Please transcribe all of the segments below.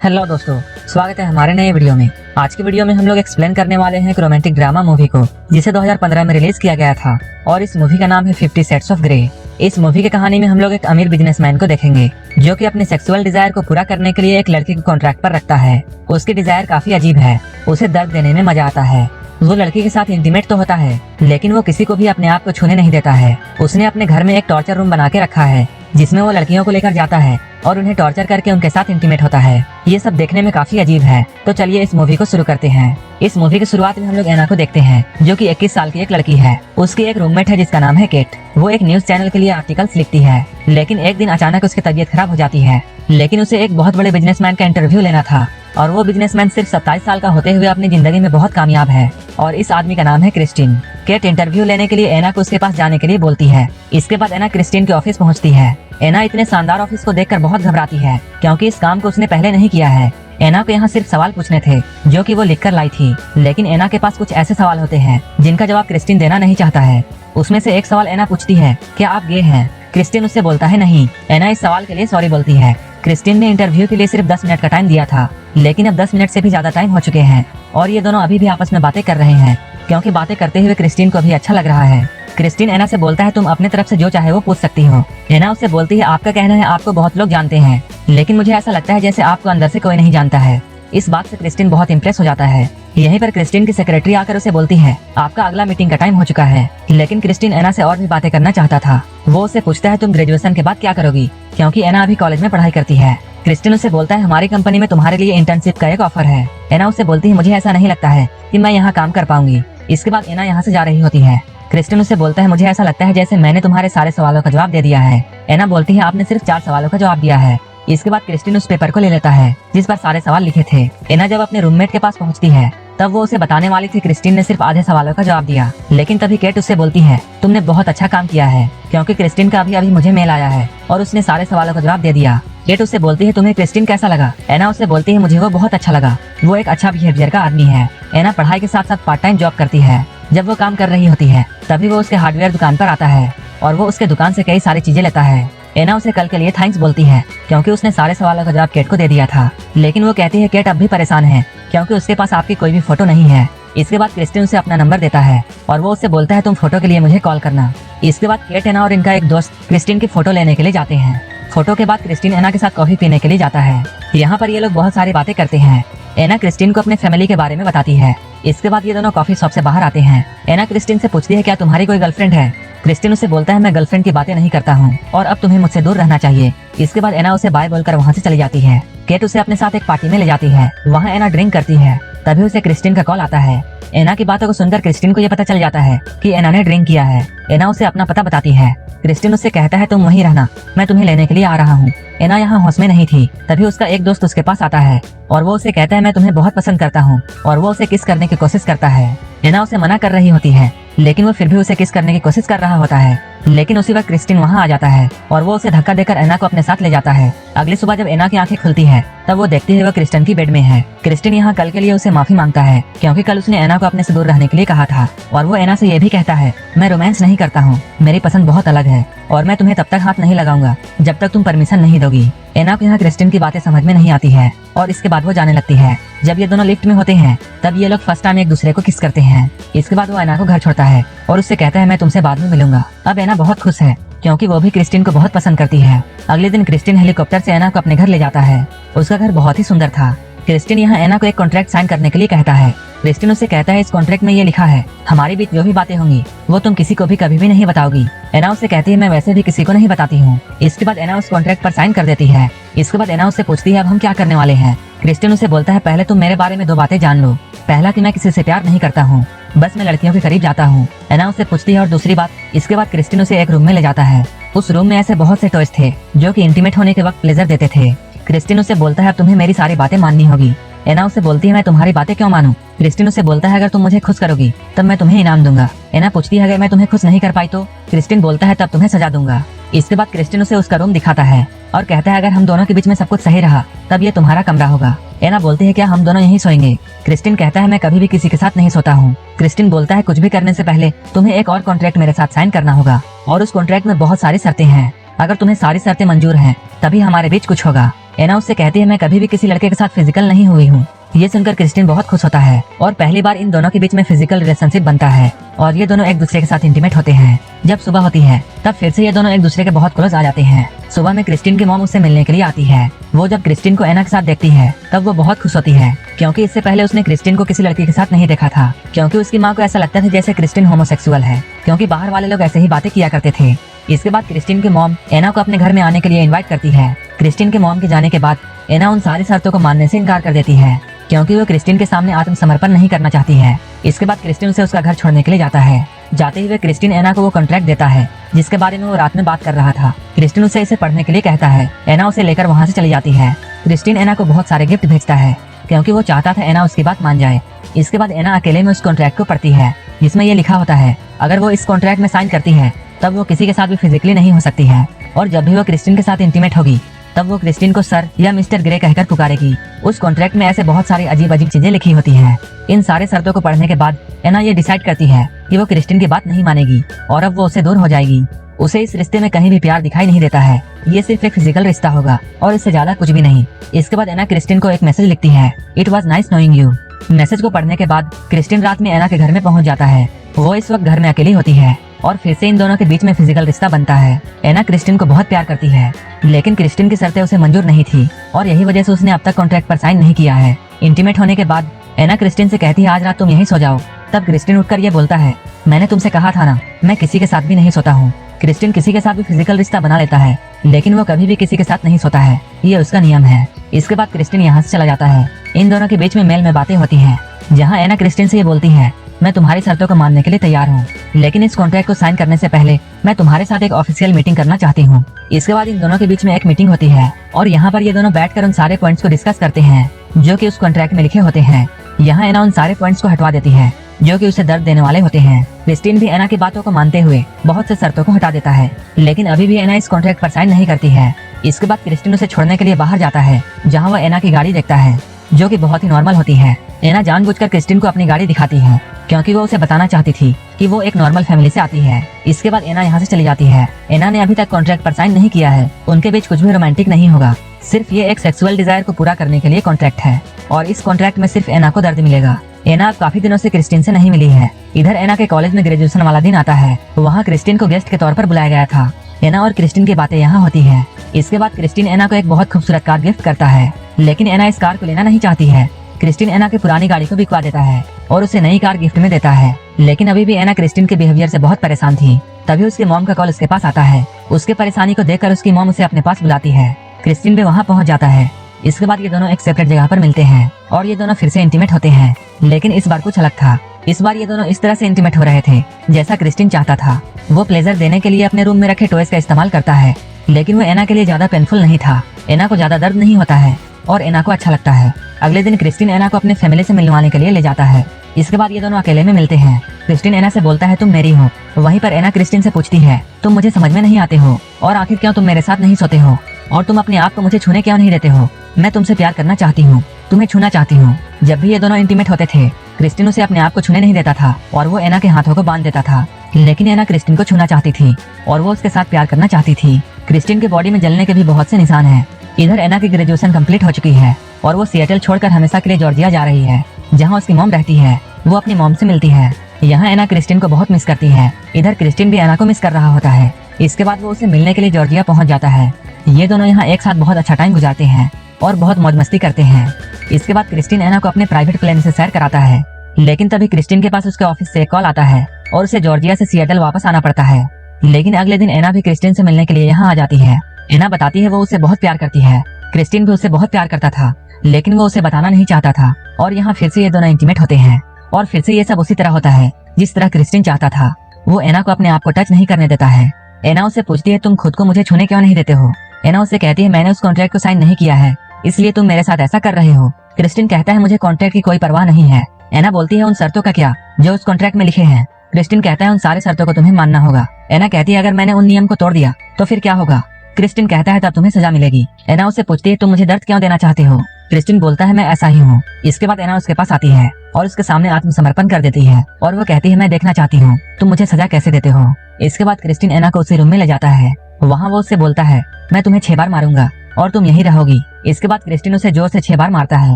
Hello दोस्तों, स्वागत है हमारे नए वीडियो में। आज की वीडियो में हम लोग एक्सप्लेन करने वाले हैं एक रोमांटिक ड्रामा मूवी को, जिसे 2015 में रिलीज किया गया था और इस मूवी का नाम है 50 शेड्स ऑफ ग्रे। इस मूवी की कहानी में हम लोग एक अमीर बिजनेसमैन को देखेंगे जो कि अपने सेक्सुअल डिजायर को पूरा करने के लिए एक लड़की को कॉन्ट्रैक्ट पर रखता है। उसकी डिजायर काफी अजीब है, उसे दर्द देने में मजा आता है। वो लड़की के साथ इंटीमेट तो होता है, लेकिन वो किसी को भी अपने आप को छूने नहीं देता है। उसने अपने घर में एक टॉर्चर रूम बना के रखा है जिसमें वो लड़कियों को लेकर जाता है और उन्हें टॉर्चर करके उनके साथ इंटीमेट होता है। ये सब देखने में काफी अजीब है, तो चलिए इस मूवी को शुरू करते हैं। इस मूवी की शुरुआत में हम लोग एना को देखते हैं जो कि 21 साल की एक लड़की है। उसकी एक रूममेट है जिसका नाम है केट। वो एक न्यूज चैनल के लिए आर्टिकल्स लिखती है, लेकिन एक दिन अचानक उसकी तबीयत खराब हो जाती है। लेकिन उसे एक बहुत बड़े बिजनेसमैन का इंटरव्यू लेना था और वो बिजनेसमैन सिर्फ 27 साल का होते हुए अपनी जिंदगी में बहुत कामयाब है और इस आदमी का नाम है क्रिस्टीन। केट इंटरव्यू लेने के लिए एना को उसके पास जाने के लिए बोलती है। इसके बाद एना क्रिस्टीन के ऑफिस पहुंचती है। एना इतने शानदार ऑफिस को देखकर बहुत घबराती है क्योंकि इस काम को उसने पहले नहीं किया है। एना को यहाँ सिर्फ सवाल पूछने थे जो कि वो लिखकर लाई थी, लेकिन एना के पास कुछ ऐसे सवाल होते हैं जिनका जवाब क्रिस्टीन देना नहीं चाहता है। उसमें से एक सवाल एना पूछती है, क्या आप गे हैं? क्रिस्टीन उससे बोलता है नहीं। एना इस सवाल के लिए सॉरी बोलती है। क्रिस्टीन ने इंटरव्यू के लिए सिर्फ 10 मिनट का टाइम दिया था, लेकिन अब 10 मिनट से भी ज्यादा टाइम हो चुके हैं और ये दोनों अभी भी आपस में बातें कर रहे हैं क्योंकि बातें करते हुए क्रिस्टीन को भी अच्छा लग रहा है। क्रिस्टीन एना से बोलता है तुम अपने तरफ से जो चाहे वो पूछ सकती हो। एना उससे बोलती है आपका कहना है आपको बहुत लोग जानते हैं, लेकिन मुझे ऐसा लगता है जैसे आपको अंदर से कोई नहीं जानता है। इस बात से क्रिस्टीन बहुत इम्प्रेस हो जाता है। यहीं पर क्रिस्टीन की सेक्रेटरी आकर उसे बोलती है आपका अगला मीटिंग का टाइम हो चुका है। लेकिन क्रिस्टीन एना से और भी बातें करना चाहता था। वो उससे पूछता है तुम ग्रेजुएशन के बाद क्या करोगी, क्योंकि एना अभी कॉलेज में पढ़ाई करती है। क्रिस्टीन उससे बोलता है हमारी कंपनी में तुम्हारे लिए इंटर्नशिप का एक ऑफर है। एना उससे बोलती है मुझे ऐसा नहीं लगता है कि मैं यहाँ काम कर पाऊंगी। इसके बाद एना यहाँ से जा रही होती है। क्रिस्टीन उससे बोलता है मुझे ऐसा लगता है जैसे मैंने तुम्हारे सारे सवालों का जवाब दे दिया है। एना बोलती है आपने सिर्फ 4 सवालों का जवाब दिया है। इसके बाद क्रिस्टीन उस पेपर को ले लेता है जिस पर सारे सवाल लिखे थे। एना जब अपने रूममेट के पास पहुंचती है तब वो उसे बताने वाली थी क्रिस्टीन ने सिर्फ आधे सवालों का जवाब दिया, लेकिन तभी केट उससे बोलती है तुमने बहुत अच्छा काम किया है क्योंकि क्रिस्टीन का अभी मुझे मेल आया है और उसने सारे सवालों का जवाब दे दिया। केट उससे बोलती है तुम्हें क्रिस्टीन कैसा लगा? एना उससे बोलती है मुझे वो बहुत अच्छा लगा, वो एक अच्छा बिहेवियर का आदमी है। एना पढ़ाई के साथ साथ पार्ट टाइम जॉब करती है। जब वो काम कर रही होती है तभी वो उसके हार्डवेयर दुकान पर आता है और वो उसके दुकान से कई सारी चीजें लेता है। एना उसे कल के लिए थैंक्स बोलती है क्योंकि उसने सारे सवालों का जवाब केट को दे दिया था, लेकिन वो कहती है केट अब भी परेशान है क्योंकि उसके पास आपकी कोई भी फोटो नहीं है। इसके बाद क्रिस्टीन उसे अपना नंबर देता है और वो उससे बोलता है तुम फोटो के लिए मुझे कॉल करना। इसके बाद केट, एना और इनका एक दोस्त क्रिस्टीन की फोटो लेने के लिए जाते हैं। फोटो के बाद क्रिस्टीन एना के साथ कॉफी पीने के लिए जाता है। यहाँ पर ये लोग बहुत सारी बातें करते हैं। एना क्रिस्टीन को अपने फैमिली के बारे में बताती है। इसके बाद ये दोनों कॉफी शॉप से बाहर आते हैं। एना क्रिस्टीन से पूछती है क्या तुम्हारी कोई गर्लफ्रेंड है? क्रिस्टीन उससे बोलता है मैं गर्लफ्रेंड की बातें नहीं करता हूँ और अब तुम्हें मुझसे दूर रहना चाहिए। इसके बाद एना उसे बाय बोलकर वहाँ से चली जाती है। केट उसे अपने साथ एक पार्टी में ले जाती है। वहाँ एना ड्रिंक करती है, तभी उसे क्रिस्टीन का कॉल आता है। एना की बातों को सुनकर क्रिस्टीन को ये पता चल जाता है कि एना ने ड्रिंक किया है। एना उसे अपना पता बताती है। क्रिस्टीन उससे कहता है तुम वहीं रहना, मैं तुम्हें लेने के लिए आ रहा हूँ। एना यहाँ होश में नहीं थी, तभी उसका एक दोस्त उसके पास आता है और वो उसे कहता है मैं तुम्हें बहुत पसंद करता हूँ और वो उसे किस करने की कोशिश करता है। एना उसे मना कर रही होती है, लेकिन वो फिर भी उसे किस करने की कोशिश कर रहा होता है। लेकिन उसी वक्त क्रिस्टीन वहाँ आ जाता है और वो उसे धक्का देकर एना को अपने साथ ले जाता है। अगली सुबह जब एना की आंखें खुलती है तब वो देखती है वो क्रिस्टीन की बेड में है। क्रिस्टीन यहाँ कल के लिए उसे माफी मांगता है क्योंकि कल उसने एना को अपने से दूर रहने के लिए कहा था और वो एना से ये भी कहता है मैं रोमांस नहीं करता हूँ, मेरी पसंद बहुत अलग है और मैं तुम्हें तब तक हाथ नहीं लगाऊंगा जब तक तुम परमिशन नहीं दोगी। एना को यहाँ क्रिस्टीन की बातें समझ में नहीं आती है और इसके बाद वो जाने लगती है। जब ये दोनों लिफ्ट में होते हैं तब ये लोग फर्स्ट टाइम एक दूसरे को किस करते हैं। इसके बाद वो एना को घर छोड़ता है और उससे कहता है मैं तुमसे बाद में मिलूंगा। अब एना बहुत खुश है क्योंकि वो भी क्रिस्टीन को बहुत पसंद करती है। अगले दिन क्रिस्टीन हेलीकॉप्टर से एना को अपने घर ले जाता है। उसका घर बहुत ही सुंदर था। क्रिस्टीन यहाँ एना को एक कॉन्ट्रैक्ट साइन करने के लिए कहता है। क्रिस्टीन उससे कहता है इस कॉन्ट्रैक्ट में ये लिखा है हमारे बीच जो भी बातें होंगी वो तुम किसी को भी कभी भी नहीं बताओगी। एना उससे कहती है मैं वैसे भी किसी को नहीं बताती हूँ। इसके बाद एना उस कॉन्ट्रैक्ट पर साइन कर देती है। इसके बाद एना उससे पूछती है अब हम क्या करने वाले हैं? क्रिस्टीन उससे बोलता है पहले तुम मेरे बारे में 2 बातें जान लो। पहला कि मैं किसी से प्यार नहीं करता हूँ, बस मैं लड़कियों के करीब जाता हूँ। एना उससे पूछती है और दूसरी बात। इसके बाद क्रिस्टीन उसे एक रूम में ले जाता है। उस रूम में ऐसे बहुत से टॉयज थे जो कि इंटीमेट होने के वक्त प्लेजर देते थे। क्रिस्टीन उससे बोलता है अब तुम्हें मेरी सारी बातें माननी होगी। एना उससे बोलती है मैं तुम्हारी बातें क्यों मानूं? क्रिस्टीन उससे बोलता है अगर तुम मुझे खुश करोगी तब मैं तुम्हें इनाम दूंगा। एना पूछती है अगर मैं तुम्हें खुश नहीं कर पाई तो? क्रिस्टीन बोलता है तब तुम्हें सजा दूंगा। इसके बाद क्रिस्टीन उसे उसका रूम दिखाता है और कहता है अगर हम दोनों के बीच में सब कुछ सही रहा तब ये तुम्हारा कमरा होगा। एना बोलती है क्या हम दोनों यहीं सोएंगे? क्रिस्टीन कहता है मैं कभी भी किसी के साथ नहीं सोता हूँ। क्रिस्टीन बोलता है कुछ भी करने से पहले तुम्हें एक और कॉन्ट्रैक्ट मेरे साथ साइन करना होगा और उस कॉन्ट्रैक्ट में बहुत सारी शर्तें हैं। अगर तुम्हें सारी शर्तें मंजूर हैं तभी हमारे बीच कुछ होगा। एना उससे कहती है मैं कभी भी किसी लड़के के साथ फिजिकल नहीं हुई हूँ। ये सुनकर क्रिस्टिन बहुत खुश होता है और पहली बार इन दोनों के बीच में फिजिकल रिलेशनशिप बनता है और ये दोनों एक दूसरे के साथ इंटीमेट होते हैं। जब सुबह होती है तब फिर से ये दोनों एक दूसरे के बहुत क्लोज आ जाते हैं। सुबह में क्रिस्टिन की मॉम उससे मिलने के लिए आती है। वो जब क्रिस्टिन को एना के साथ देखती है तब वो बहुत खुश होती है क्योंकि इससे पहले उसने क्रिस्टिन को किसी लड़की के साथ नहीं देखा था, क्योंकि उसकी माँ को ऐसा लगता था जैसे क्रिस्टिन होमोसेक्सुअल है, क्योंकि बाहर वाले लोग ऐसे ही बातें किया करते थे। इसके बाद क्रिस्टिन की मॉम एना को अपने घर में आने के लिए इनवाइट करती है। क्रिस्टिन के मॉम के जाने के बाद एना उन सारी शर्तों को मानने से इनकार कर देती है क्योंकि वो क्रिस्टिन के सामने आत्मसमर्पण नहीं करना चाहती है। इसके बाद क्रिस्टिन उसे उसका घर छोड़ने के लिए जाता है। जाते हुए क्रिस्टिन एना को वो कॉन्ट्रैक्ट देता है जिसके बारे में वो रात में बात कर रहा था। क्रिस्टिन उसे इसे पढ़ने के लिए कहता है। एना उसे लेकर वहाँ से चली जाती है। क्रिस्टिन एना को बहुत सारे गिफ्ट भेजता है क्योंकि वो चाहता था एना उसकी बात मान जाए। इसके बाद एना अकेले में उस कॉन्ट्रैक्ट को पढ़ती है जिसमें ये लिखा होता है अगर वो इस कॉन्ट्रैक्ट में साइन करती है तब वो किसी के साथ भी फिजिकली नहीं हो सकती है और जब भी वो क्रिस्टिन के साथ इंटीमेट होगी तब वो क्रिस्टिन को सर या मिस्टर ग्रे कहकर पुकारेगी। उस कॉन्ट्रैक्ट में ऐसे बहुत सारी अजीब अजीब चीजें लिखी होती हैं। इन सारे शर्तों को पढ़ने के बाद एना ये डिसाइड करती है कि वो क्रिस्टिन की बात नहीं मानेगी और अब वो उससे दूर हो जाएगी। उसे इस रिश्ते में कहीं भी प्यार दिखाई नहीं देता है। ये सिर्फ एक फिजिकल रिश्ता होगा और इससे ज्यादा कुछ भी नहीं। इसके बाद एना क्रिस्टिन को एक मैसेज लिखती है, it was nice knowing you. Message को पढ़ने के बाद क्रिस्टिन रात में एना के घर में पहुंच जाता है। वो इस वक्त घर में अकेली होती है और फिर से इन दोनों के बीच में फिजिकल रिश्ता बनता है। एना क्रिस्टिन को बहुत प्यार करती है लेकिन क्रिस्टिन की शर्तें उसे मंजूर नहीं थी और यही वजह से उसने अब तक कॉन्ट्रैक्ट पर साइन नहीं किया है। इंटीमेट होने के बाद एना क्रिस्टिन से कहती है आज रात तुम यहीं सो जाओ। तब क्रिस्टिन उठकर ये बोलता है मैंने तुमसे कहा था ना मैं किसी के साथ भी नहीं सोता हूँ। क्रिस्टिन किसी के साथ भी फिजिकल रिश्ता बना लेता है लेकिन वो कभी भी किसी के साथ नहीं सोता है, ये उसका नियम है। इसके बाद क्रिस्टिन यहाँ से चला जाता है। इन दोनों के बीच में मेल में बातें होती हैं जहाँ एना क्रिस्टिन से ये बोलती है मैं तुम्हारी शर्तों को मानने के लिए तैयार हूँ लेकिन इस कॉन्ट्रैक्ट को साइन करने से पहले मैं तुम्हारे साथ एक ऑफिशियल मीटिंग करना चाहती हूँ। इसके बाद इन दोनों के बीच में एक मीटिंग होती है और यहाँ पर ये दोनों बैठकर उन सारे पॉइंट्स को डिस्कस करते हैं जो कि उस कॉन्ट्रैक्ट में लिखे होते हैं। यहाँ एना उन सारे पॉइंट्स को हटवा देती है जो कि उसे दर्द देने वाले होते हैं। क्रिस्टिन भी एना की बातों को मानते हुए बहुत से शर्तों को हटा देता है लेकिन अभी भी एना इस कॉन्ट्रैक्ट पर साइन नहीं करती है। इसके बाद क्रिस्टिन उसे छोड़ने के लिए बाहर जाता है जहाँ वो एना की गाड़ी देखता है जो कि बहुत ही नॉर्मल होती है। एना जानबूझकर क्रिस्टिन को अपनी गाड़ी दिखाती है क्योंकि वो उसे बताना चाहती थी कि वो एक नॉर्मल फैमिली से आती है। इसके बाद एना यहाँ से चली जाती है। एना ने अभी तक कॉन्ट्रैक्ट पर साइन नहीं किया है, उनके बीच कुछ भी रोमांटिक नहीं होगा, सिर्फ ये एक सेक्सुअल डिजायर को पूरा करने के लिए कॉन्ट्रैक्ट है और इस कॉन्ट्रैक्ट में सिर्फ एना को दर्द मिलेगा। एना अब काफी दिनों से क्रिस्टिन से नहीं मिली है। इधर एना के कॉलेज में ग्रेजुएशन वाला दिन आता है। वहाँ क्रिस्टिन को गेस्ट के तौर पर बुलाया गया था। एना और क्रिस्टिन की बातें यहाँ होती है। इसके बाद क्रिस्टिन एना को एक बहुत खूबसूरत कार गिफ्ट करता है लेकिन एना इस कार को लेना नहीं चाहती है। क्रिस्टिन एना की पुरानी गाड़ी को बिकवा देता है और उसे नई कार गिफ्ट में देता है लेकिन अभी भी एना क्रिस्टिन के बिहेवियर से बहुत परेशान थी। तभी उसकी मॉम का कॉल उसके पास आता है। उसके परेशानी को देखकर उसकी मॉम उसे अपने पास बुलाती है। क्रिस्टिन भी वहाँ पहुँच जाता है। इसके बाद ये दोनों एक सेपरेट जगह पर मिलते हैं और ये दोनों फिर से इंटीमेट होते हैं लेकिन इस बार कुछ अलग था। इस बार ये दोनों इस तरह से इंटीमेट हो रहे थे जैसा क्रिस्टिन चाहता था। वो प्लेजर देने के लिए अपने रूम में रखे टॉयज का इस्तेमाल करता है लेकिन वो एना के लिए ज्यादा पेनफुल नहीं था। एना को ज्यादा दर्द नहीं होता है और एना को अच्छा लगता है। अगले दिन क्रिस्टिन एना को अपने फैमिली से मिलवाने के लिए ले जाता है। इसके बाद ये दोनों अकेले में मिलते हैं। क्रिस्टिन एना से बोलता है तुम मेरी हो। वहीं पर एना क्रिस्टिन से पूछती है तुम मुझे समझ में नहीं आते हो और आखिर क्यों तुम मेरे साथ नहीं सोते हो और तुम अपने आप को मुझे छूने क्यों नहीं देते हो। मैं तुमसे प्यार करना चाहती हूँ, तुम्हें छूना चाहती हूँ। जब भी ये दोनों इंटीमेट होते थे क्रिस्टिन उसे अपने आप को छूने नहीं देता था और वो एना के हाथों को बांध देता था लेकिन एना क्रिस्टिन को छूना चाहती थी और वो उसके साथ प्यार करना चाहती थी। क्रिस्टिन के बॉडी में जलने के भी बहुत से निशान हैं। इधर एना की ग्रेजुएशन कंप्लीट हो चुकी है और वो सिएटल छोड़कर हमेशा के लिए जॉर्जिया जा रही है जहाँ उसकी मॉम रहती है। वो अपनी मॉम से मिलती है। यहाँ एना क्रिस्टिन को बहुत मिस करती है। इधर क्रिस्टिन भी एना को मिस कर रहा होता है। इसके बाद वो उसे मिलने के लिए जॉर्जिया पहुँच जाता है। ये दोनों यहाँ एक साथ बहुत अच्छा टाइम गुजारते हैं और बहुत मौज मस्ती करते हैं। इसके बाद क्रिस्टिन एना को अपने प्राइवेट प्लेन से सैर कराता है लेकिन तभी क्रिस्टिन के पास उसके ऑफिस से एक कॉल आता है और उसे जॉर्जिया से सिएटल वापस आना पड़ता है। लेकिन अगले दिन एना भी क्रिस्टिन से मिलने के लिए यहाँ आ जाती है। एना बताती है वो उसे बहुत प्यार करती है। क्रिस्टिन भी उसे बहुत प्यार करता था लेकिन वो उसे बताना नहीं चाहता था और यहाँ फिर से ये दोनों इंटीमेट होते हैं और फिर से ये सब उसी तरह होता है जिस तरह क्रिस्टिन चाहता था। वो एना को अपने आप को टच नहीं करने देता है। एना उसे पूछती है तुम खुद को मुझे छूने क्यों नहीं देते हो। एना उसे कहती है मैंने उस कॉन्ट्रैक्ट को साइन नहीं किया है इसलिए तुम मेरे साथ ऐसा कर रहे हो। क्रिस्टिन कहता है मुझे कॉन्ट्रैक्ट की कोई परवाह नहीं है। एना बोलती है उन शर्तों का क्या जो उस कॉन्ट्रैक्ट में लिखे हैं। क्रिस्टिन कहता है उन सारे शर्तों को तुम्हें मानना होगा। एना कहती है अगर मैंने उन नियम को तोड़ दिया तो फिर क्या होगा। क्रिस्टिन कहता है तब तुम्हें सजा मिलेगी। एना उससे पूछती है तुम मुझे दर्द क्यों देना चाहते हो। क्रिस्टिन बोलता है मैं ऐसा ही हूँ। इसके बाद एना उसके पास आती है और उसके सामने आत्मसमर्पण कर देती है और वो कहती है मैं देखना चाहती हूँ तुम मुझे सजा कैसे देते हो। इसके बाद क्रिस्टिन एना को उसी रूम में ले जाता है। वहाँ वो उससे बोलता है मैं तुम्हें 6 बार मारूंगा और तुम यही रहोगी। इसके बाद क्रिस्टिन उसे जोर से 6 बार मारता है।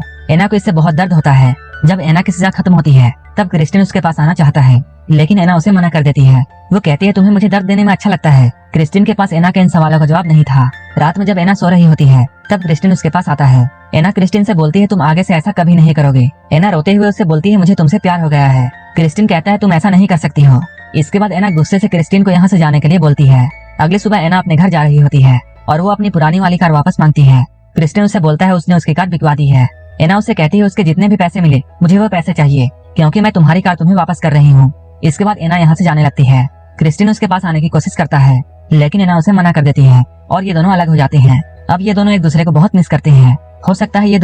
एना को इससे बहुत दर्द होता है। जब एना की सजा खत्म होती है तब क्रिस्टिन उसके पास आना चाहता है, लेकिन एना उसे मना कर देती है। वो कहती है तुम्हें मुझे दर्द देने में अच्छा लगता है। क्रिस्टिन के पास एना के इन सवालों का जवाब नहीं था। रात में जब एना सो रही होती है तब क्रिस्टिन उसके पास आता है। एना क्रिस्टिन से बोलती है तुम आगे से ऐसा कभी नहीं करोगे। एना रोते हुए उससे बोलती है मुझे तुमसे प्यार हो गया है। क्रिस्टिन कहता है तुम ऐसा नहीं कर सकती हो। इसके बाद एना गुस्से से क्रिस्टिन को यहाँ से जाने के लिए बोलती है। अगली सुबह एना अपने घर जा रही होती है और वो अपनी पुरानी वाली कार वापस मांगती है। क्रिस्टिन उससे बोलता है उसने उसकी कार बिकवा दी है। एना उससे कहती है उसके जितने भी पैसे मिले मुझे वो पैसे चाहिए, क्योंकि मैं तुम्हारी कार तुम्हें वापस कर रही हूँ। इसके बाद एना यहाँ से जाने लगती है। क्रिस्टिन उसके पास आने की कोशिश करता है, लेकिन एना उसे मना कर देती है और ये दोनों अलग हो जाते हैं। अब ये दोनों एक दूसरे को बहुत मिस करते हैं। हो सकता है ये